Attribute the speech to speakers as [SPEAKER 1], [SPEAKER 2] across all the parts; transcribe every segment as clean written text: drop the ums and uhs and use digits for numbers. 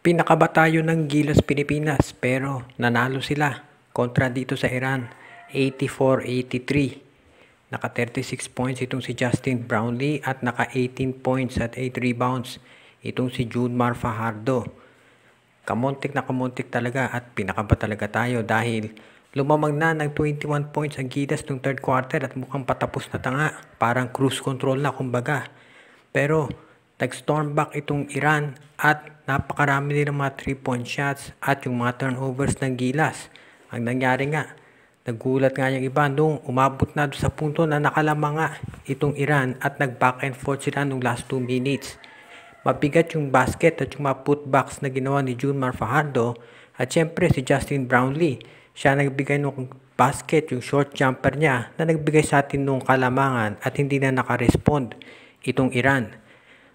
[SPEAKER 1] Pinakabatayo ng Gilas Pilipinas pero nanalo sila kontra dito sa Iran 84-83. Naka 36 points itong si Justin Brownlee at naka 18 points at 8 rebounds itong si Junmar Fajardo. Kamuntik talaga at pinakaba talaga tayo dahil lumamang na ng 21 points ang Gilas ng third quarter at mukhang patapos na tanga. Parang cruise control na kumbaga. Pero nag-storm back itong Iran at napakarami nilang mga 3-point shots at yung mga turnovers ng Gilas. Ang nangyari nga, nagulat nga yung iba nung umabot na sa punto na nakalamang nga itong Iran at nag-back and forth sila nung last 2 minutes. Mabigat yung basket at yung mga putbacks na ginawa ni Junmar Fajardo at syempre si Justin Brownlee. Siya nagbigay ng basket, yung short jumper niya na nagbigay sa atin nung kalamangan at hindi na nakarespond itong Iran.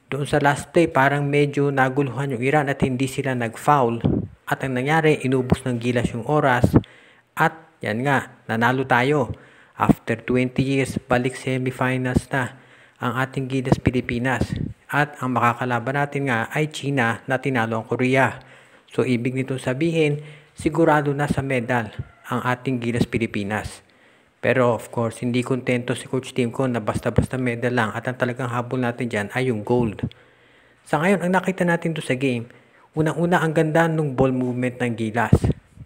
[SPEAKER 1] Doon sa last play parang medyo naguluhan yung Iran at hindi sila nag-foul. At ang nangyari, inubos ng Gilas yung oras at yan nga, nanalo tayo. After 20 years, balik semifinals na ang ating Gilas Pilipinas. At ang makakalaban natin nga ay China na tinalo ang Korea. So ibig nito sabihin, sigurado na sa medal ang ating Gilas Pilipinas. Pero of course, hindi kontento si Coach Timco na basta-basta medal lang at ang talagang habol natin dyan ay yung gold. Sa ngayon, ang nakita natin doon sa game, unang-una ang ganda ng ball movement ng Gilas.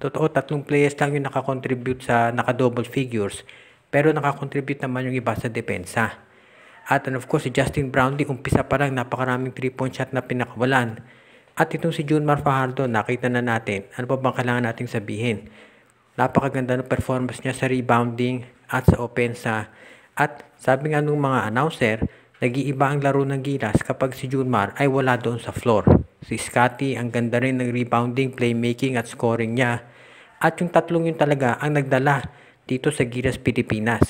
[SPEAKER 1] Totoo, 3 players lang yung nakakontribute sa naka-double figures, pero nakakontribute naman yung iba sa depensa. At and of course, si Justin Brownlee, umpisa pa lang napakaraming 3-point shot na pinakawalan. At itong si Junmar Fajardo, nakita na natin, ano pa bang kailangan nating sabihin? Napakaganda ng performance niya sa rebounding at sa opensa. At sabi nga nung mga announcer, nag-iiba ang laro ng Gilas kapag si Junmar ay wala doon sa floor. Si Scotty, ang ganda rin ng rebounding, playmaking at scoring niya. At yung tatlong yun talaga ang nagdala dito sa Gilas Pilipinas.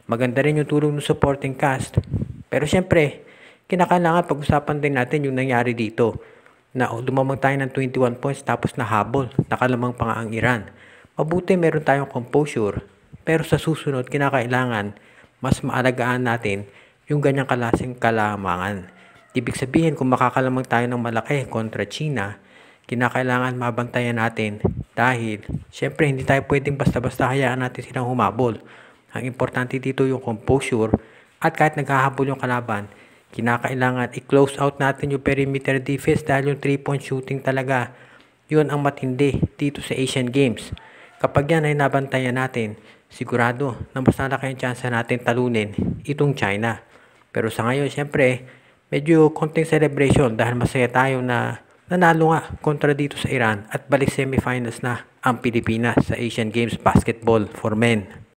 [SPEAKER 1] Maganda rin yung tulong ng supporting cast. Pero syempre, kinakailangan pag-usapan din natin yung nangyari dito. Na lumamang tayo ng 21 points tapos nahabol. Nakalamang pa nga ang Iran. Mabuti meron tayong composure, pero sa susunod kinakailangan mas maalagaan natin yung ganyang klaseng kalamangan. Ibig sabihin kung makakalamang tayo ng malaki kontra China, kinakailangan mabantayan natin dahil syempre hindi tayo pwedeng basta-basta hayaan natin silang humabol. Ang importante dito yung composure at kahit naghahabol yung kalaban, kinakailangan i-close out natin yung perimeter defense dahil yung 3-point shooting talaga, yun ang matindi dito sa Asian Games. Kapag yan ay nabantayan natin, sigurado na mas malaki ang chance natin talunin itong China. Pero sa ngayon, syempre, medyo konting celebration dahil masaya tayo na nanalo nga kontra dito sa Iran at balik semifinals na ang Pilipinas sa Asian Games Basketball for Men.